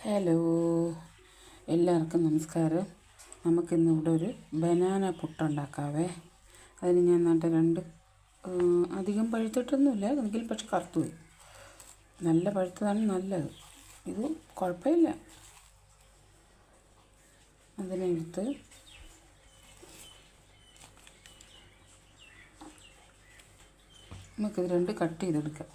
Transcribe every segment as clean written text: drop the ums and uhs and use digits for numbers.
Hello, എല്ലാവർക്കും നമസ്കാരം. നമുക്കിന്നിവിടെ ഒരു ബനാന പുട്ടുണ്ടാക്കാവേ. അതിന് ഞാൻ രണ്ട് അധികം പഴുത്തിട്ടൊന്നുമില്ല, എങ്കിലും പക്ഷെ കറുത്തുപോയി. നല്ല പഴുത്തതാണ് നല്ലത്, ഇത് കുഴപ്പമില്ല. അതിനെടുത്ത് നമുക്കിത് രണ്ട് കട്ട് ചെയ്തെടുക്കാം.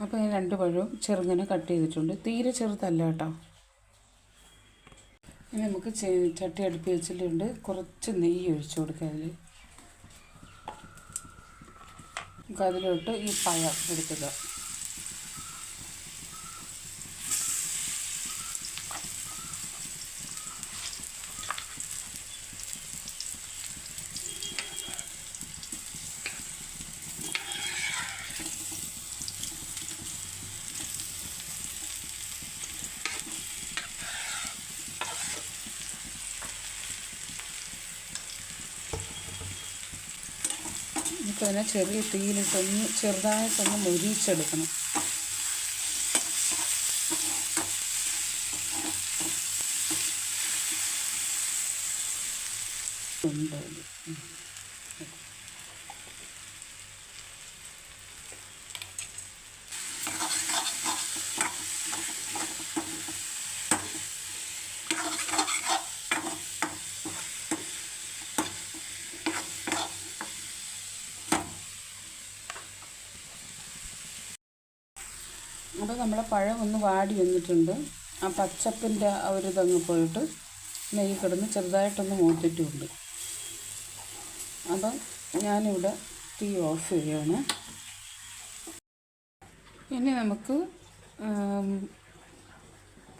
അപ്പോൾ ഞാൻ രണ്ട് പഴവും ചെറുങ്ങനെ കട്ട് ചെയ്തിട്ടുണ്ട്, തീരെ ചെറുതല്ല കേട്ടോ. ഇനി നമുക്ക് ചട്ടി അടുപ്പി വെച്ചിട്ടുണ്ട്, കുറച്ച് നെയ്യ് ഒഴിച്ചു കൊടുക്കുക. അതിലോട്ട് ഈ പഴം എടുക്കുക. നമുക്കതിനെ ചെറിയ തീയിലിട്ടൊന്ന് ചെറുതായിട്ടൊന്ന് മൊരിയിച്ചെടുക്കണം. അപ്പോൾ നമ്മളെ പഴം ഒന്ന് വാടി വന്നിട്ടുണ്ട്. ആ പച്ചപ്പിൻ്റെ ആ ഒരു ഇതങ്ങ് പോയിട്ട് നെയ്യ് കിടന്ന് ചെറുതായിട്ടൊന്ന് മൂത്തിട്ടുമുണ്ട്. അപ്പം ഞാനിവിടെ തീ ഓഫ് ചെയ്യുകയാണ്. ഇനി നമുക്ക്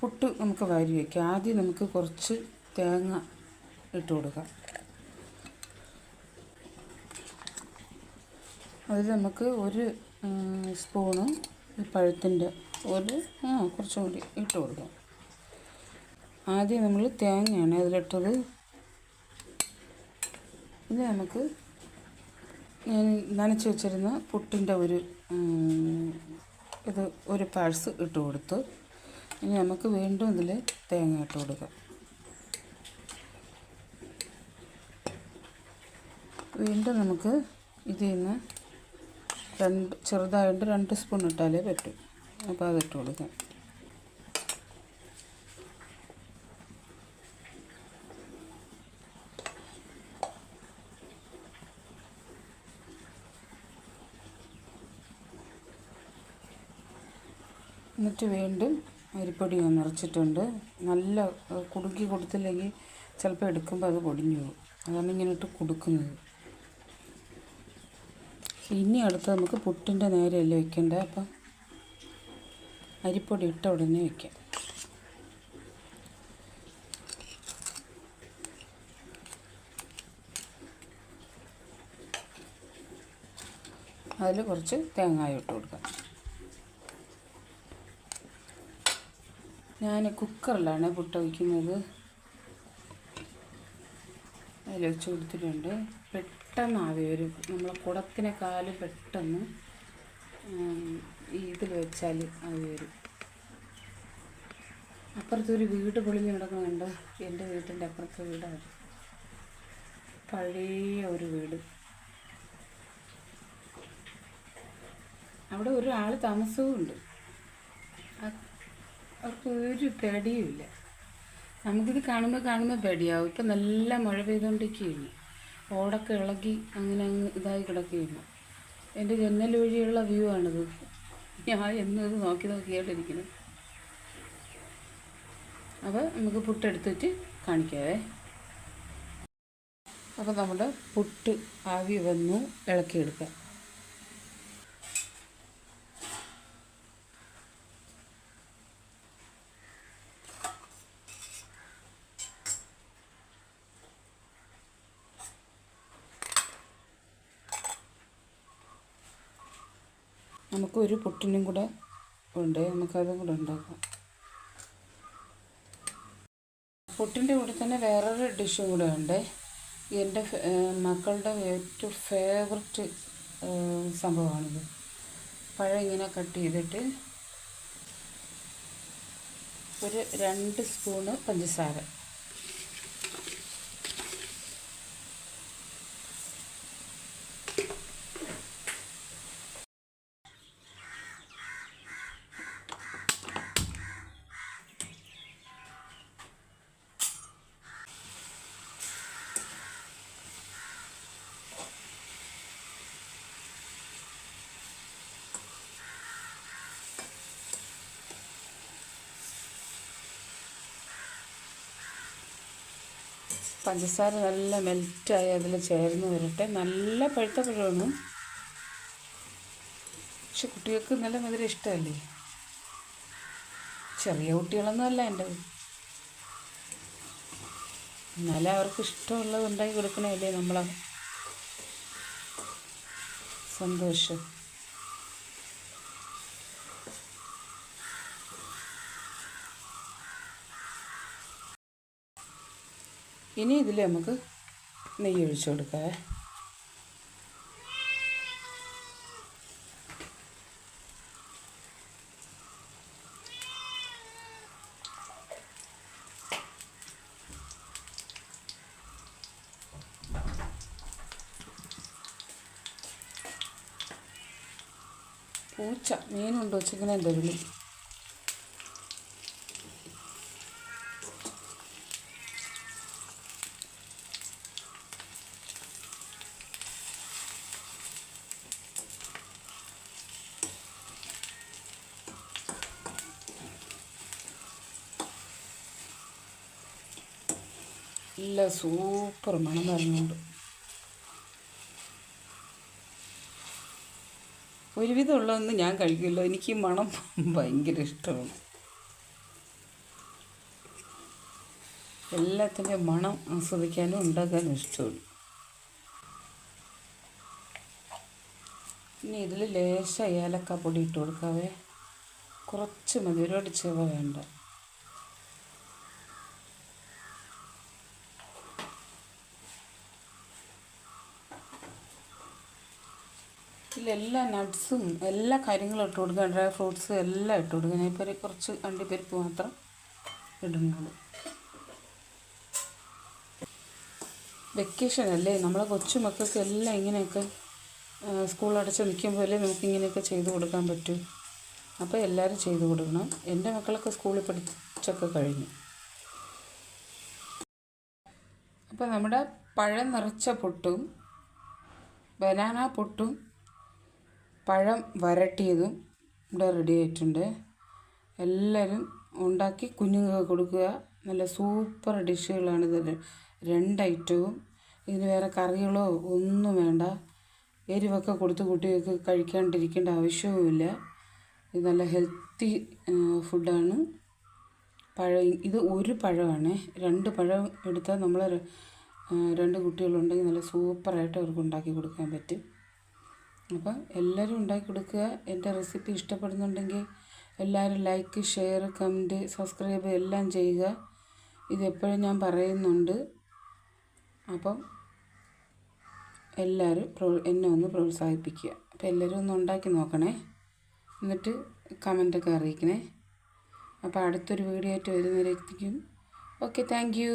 പുട്ട് നമുക്ക് വാരി വയ്ക്കാം. ആദ്യം നമുക്ക് കുറച്ച് തേങ്ങ ഇട്ട് കൊടുക്കാം. അതിൽ നമുക്ക് ഒരു സ്പൂണ് ഈ പഴത്തിൻ്റെ കുറച്ചും കൂടി ഇട്ട് കൊടുക്കാം. ആദ്യം നമ്മൾ തേങ്ങയാണ് അതിലിട്ടത്. ഇത് നമുക്ക് ഞാൻ നനച്ച് വെച്ചിരുന്ന പുട്ടിൻ്റെ ഒരു പാഴ്സ് ഇട്ട് കൊടുത്തു. ഇനി നമുക്ക് വീണ്ടും ഇതിൽ തേങ്ങ ഇട്ട് കൊടുക്കാം. വീണ്ടും നമുക്ക് ഇതിൽ നിന്ന് ചെറുതായിട്ട് 2 സ്പൂൺ ഇട്ടാലേ പറ്റും. അപ്പോൾ അതിട്ട് കൊടുക്കാം. എന്നിട്ട് വീണ്ടും അരിപ്പൊടി ഞാൻ നിറച്ചിട്ടുണ്ട്. നല്ല കുടുക്കി കൊടുത്തില്ലെങ്കിൽ ചിലപ്പോൾ എടുക്കുമ്പോൾ അത് പൊടിഞ്ഞു പോകും. അതാണ് ഇങ്ങനെ ഇട്ട് കൊടുക്കുന്നത്. ഇനി അടുത്ത് നമുക്ക് പുട്ടിൻ്റെ നേരെയല്ലേ വെക്കേണ്ടത്, അപ്പം അരിപ്പൊടി ഇട്ട ഉടനെ വയ്ക്കാം. അതിൽ കുറച്ച് തേങ്ങായി ഇട്ട് കൊടുക്കാം. ഞാൻ കുക്കറിലാണ് പുട്ട് വയ്ക്കുന്നത്. അതിൽ വെച്ച് കൊടുത്തിട്ടുണ്ട്. പെട്ടെന്ന് ആവി വരും. നമ്മളെ കുടത്തിനെക്കാളും പെട്ടെന്ന് ഇതിൽ വെച്ചാൽ ആവി വരും. അപ്പുറത്തൊരു വീട് പൊളിഞ്ഞ് കിടക്കുന്നുണ്ട്. എൻ്റെ വീട്ടിൻ്റെ അപ്പുറത്തെ വീടാണ്, പഴയ ഒരു വീട്. അവിടെ ഒരാൾ താമസവുമുണ്ട്. അവർക്ക് ഒരു പേടിയുമില്ല. നമുക്കിത് കാണുമ്പോൾ പേടിയാവും. ഇപ്പം നല്ല മഴ പെയ്തുകൊണ്ടിരിക്കുകയാണ്. ഓടൊക്കെ ഇളകി അങ്ങനെ ഇതായി കിടക്കുകയാണ്. എൻ്റെ ജനൽ വഴിയുള്ള വ്യൂ ആണിത്. ഞാൻ എന്നും ഇത് നോക്കിയായിട്ടിരിക്കുന്നത്. അപ്പോൾ നമുക്ക് പുട്ടെടുത്തിട്ട് കാണിക്കാവേ. അപ്പോൾ നമ്മുടെ പുട്ട് ആവി വന്നു, ഇളക്കിയെടുക്കാം. നമുക്കൊരു പുട്ടിനും കൂടെ ഉണ്ട്, നമുക്കതും കൂടെ ഉണ്ടാക്കാം. പുട്ടിൻ്റെ കൂടെ തന്നെ വേറൊരു ഡിഷും കൂടെ ഉണ്ട്. എൻ്റെ മക്കളുടെ ഏറ്റവും ഫേവററ്റ് സംഭവമാണിത്. പഴം ഇങ്ങനെ കട്ട് ചെയ്തിട്ട് ഒരു 2 സ്പൂണ് പഞ്ചസാര, പഞ്ചസാര നല്ല മെൽറ്റായി അതിൽ ചേർന്ന് വരട്ടെ. നല്ല പഴുത്ത പഴമാണ്, പക്ഷെ കുട്ടികൾക്ക് നല്ല മധുരം ഇഷ്ടമല്ലേ. ചെറിയ കുട്ടികളൊന്നും അല്ല എൻ്റെ, എന്നാലും അവർക്ക് ഇഷ്ടമുള്ളത് ഉണ്ടാക്കി കൊടുക്കണമല്ലേ നമ്മളെ സന്തോഷം. ഇനി ഇതിൽ നമുക്ക് നെയ്യ് ഒഴിച്ചു കൊടുക്കാം. പൂച്ച മീനുണ്ടോ ചിക്കനെ തരുള്ളൂ. നല്ല സൂപ്പർ മണം പറഞ്ഞുകൊണ്ട് ഒരുവിധം ഉള്ളതൊന്നും ഞാൻ കഴിക്കില്ല, എനിക്ക് ഈ മണം ഭയങ്കര ഇഷ്ടമാണ്. എല്ലാത്തിൻ്റെ മണം ആസ്വദിക്കാനും ഉണ്ടാക്കാനും ഇഷ്ടമാണ്. ഇനി ഇതിൽ ലേശ ഏലക്കാപ്പൊടി ഇട്ട് കൊടുക്കാവേ, കുറച്ച് മതി, ഒരുപാട് ചെവ വേണ്ട. ഇതിലെല്ലാ നട്ട്സും എല്ലാ കാര്യങ്ങളും ഇട്ട് കൊടുക്കുക, ഡ്രൈ ഫ്രൂട്ട്സ് എല്ലാം ഇട്ട് കൊടുക്കുക. ഞാൻ ഇപ്പോൾ കുറച്ച് അണ്ടിപ്പരിപ്പ് മാത്രം ഇടുന്നുള്ളൂ. വെക്കേഷൻ അല്ലേ, നമ്മളെ കൊച്ചുമക്കൾക്ക് എല്ലാം ഇങ്ങനെയൊക്കെ സ്കൂൾ അടച്ച് നിൽക്കുമ്പോഴല്ലേ നമുക്കിങ്ങനെയൊക്കെ ചെയ്ത് കൊടുക്കാൻ പറ്റൂ. അപ്പോൾ എല്ലാവരും ചെയ്ത് കൊടുക്കണം. എൻ്റെ മക്കളൊക്കെ സ്കൂളിൽ പഠിച്ചൊക്കെ കഴിഞ്ഞു. അപ്പോൾ നമ്മുടെ പഴം നിറച്ച പുട്ടും ബനാന പുട്ടും പഴം വരട്ടിയതും ഇവിടെ റെഡി ആയിട്ടുണ്ട്. എല്ലാവരും ഉണ്ടാക്കി കുഞ്ഞുങ്ങൾക്ക് കൊടുക്കുക. നല്ല സൂപ്പർ ഡിഷുകളാണിത്. 2 ഐറ്റവും. ഇതിന് വേറെ കറികളോ ഒന്നും വേണ്ട. എരിവൊക്കെ കൊടുത്ത് കുട്ടികൾക്ക് കഴിക്കാണ്ടിരിക്കേണ്ട ആവശ്യവുമില്ല. ഇത് നല്ല ഹെൽത്തി ഫുഡാണ്. ഇത് ഒരു പഴമാണ്. 2 പഴം എടുത്താൽ നമ്മൾ 2 കുട്ടികളുണ്ടെങ്കിൽ നല്ല സൂപ്പറായിട്ട് അവർക്ക് ഉണ്ടാക്കി കൊടുക്കാൻ പറ്റും. അപ്പം എല്ലാവരും ഉണ്ടാക്കി കൊടുക്കുക. എൻ്റെ റെസിപ്പി ഇഷ്ടപ്പെടുന്നുണ്ടെങ്കിൽ എല്ലാവരും ലൈക്ക്, ഷെയർ, കമൻറ്റ്, സബ്സ്ക്രൈബ് എല്ലാം ചെയ്യുക. ഇതെപ്പോഴും ഞാൻ പറയുന്നുണ്ട്. അപ്പം എല്ലാവരും എന്നെ ഒന്ന് പ്രോത്സാഹിപ്പിക്കുക. അപ്പോൾ എല്ലാവരും ഒന്ന് ഉണ്ടാക്കി നോക്കണേ, എന്നിട്ട് കമൻറ്റൊക്കെ അറിയിക്കണേ. അപ്പോൾ അടുത്തൊരു വീഡിയോ ആയിട്ട് വരുന്നവരേക്കും ഓക്കെ, താങ്ക് യു.